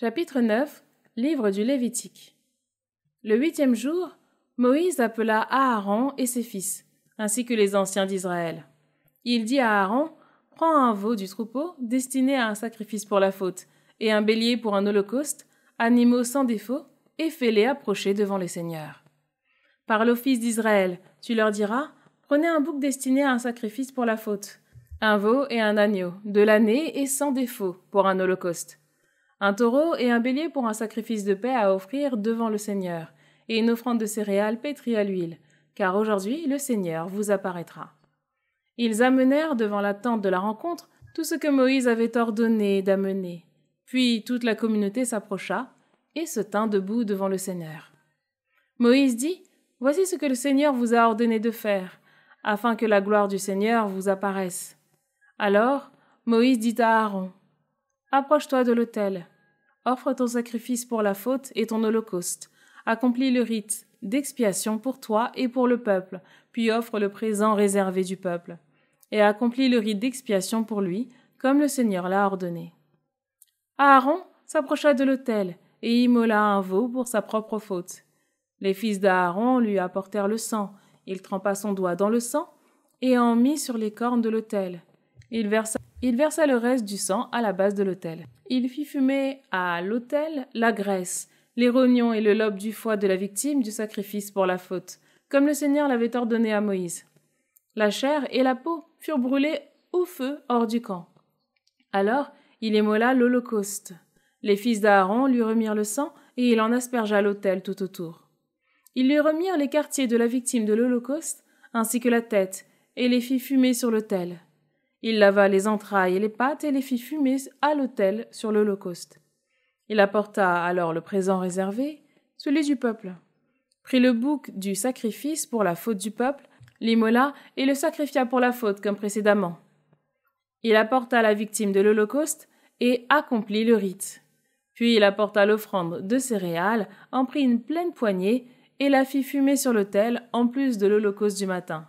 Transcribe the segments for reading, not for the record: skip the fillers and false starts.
Chapitre 9. Livre du Lévitique. Le 8e jour, Moïse appela Aaron et ses fils, ainsi que les anciens d'Israël. Il dit à Aaron, « Prends un veau du troupeau destiné à un sacrifice pour la faute, et un bélier pour un holocauste, animaux sans défaut, et fais-les approcher devant le Seigneur. Parle aux fils d'Israël, tu leur diras, prenez un bouc destiné à un sacrifice pour la faute, un veau et un agneau, de l'année et sans défaut, pour un holocauste. Un taureau et un bélier pour un sacrifice de paix à offrir devant le Seigneur, et une offrande de céréales pétrie à l'huile, car aujourd'hui le Seigneur vous apparaîtra. » Ils amenèrent devant la tente de la rencontre tout ce que Moïse avait ordonné d'amener. Puis toute la communauté s'approcha et se tint debout devant le Seigneur. Moïse dit, « Voici ce que le Seigneur vous a ordonné de faire, afin que la gloire du Seigneur vous apparaisse. » Alors Moïse dit à Aaron, « Approche-toi de l'autel, offre ton sacrifice pour la faute et ton holocauste, accomplis le rite d'expiation pour toi et pour le peuple, puis offre le présent réservé du peuple, et accomplis le rite d'expiation pour lui, comme le Seigneur l'a ordonné. » Aaron s'approcha de l'autel et immola un veau pour sa propre faute. Les fils d'Aaron lui apportèrent le sang, il trempa son doigt dans le sang et en mit sur les cornes de l'autel. Il versa le reste du sang à la base de l'autel. Il fit fumer à l'autel la graisse, les rognons et le lobe du foie de la victime du sacrifice pour la faute, comme le Seigneur l'avait ordonné à Moïse. La chair et la peau furent brûlées au feu hors du camp. Alors il immola l'holocauste. Les fils d'Aaron lui remirent le sang et il en aspergea l'autel tout autour. Ils lui remirent les quartiers de la victime de l'holocauste, ainsi que la tête, et les fit fumer sur l'autel. Il lava les entrailles et les pattes et les fit fumer à l'autel sur l'holocauste. Il apporta alors le présent réservé, celui du peuple, prit le bouc du sacrifice pour la faute du peuple, l'immola et le sacrifia pour la faute comme précédemment. Il apporta la victime de l'holocauste et accomplit le rite. Puis il apporta l'offrande de céréales, en prit une pleine poignée et la fit fumer sur l'autel en plus de l'holocauste du matin.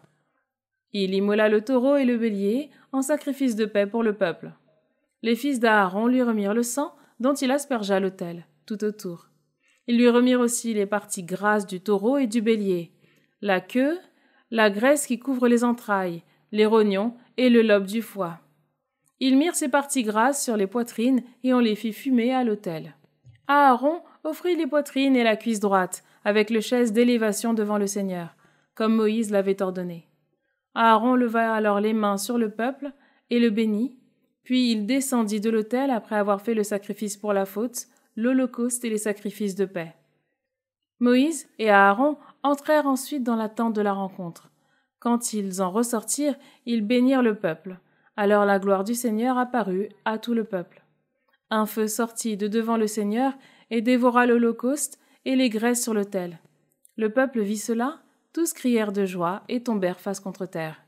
Il immola le taureau et le bélier en sacrifice de paix pour le peuple. Les fils d'Aaron lui remirent le sang dont il aspergea l'autel, tout autour. Ils lui remirent aussi les parties grasses du taureau et du bélier, la queue, la graisse qui couvre les entrailles, les rognons et le lobe du foie. Ils mirent ces parties grasses sur les poitrines et on les fit fumer à l'autel. Aaron offrit les poitrines et la cuisse droite, avec le chaise d'élévation devant le Seigneur, comme Moïse l'avait ordonné. Aaron leva alors les mains sur le peuple et le bénit, puis il descendit de l'autel après avoir fait le sacrifice pour la faute, l'holocauste et les sacrifices de paix. Moïse et Aaron entrèrent ensuite dans la tente de la rencontre. Quand ils en ressortirent, ils bénirent le peuple. Alors la gloire du Seigneur apparut à tout le peuple. Un feu sortit de devant le Seigneur et dévora l'holocauste et les graisses sur l'autel. Le peuple vit cela, tous crièrent de joie et tombèrent face contre terre.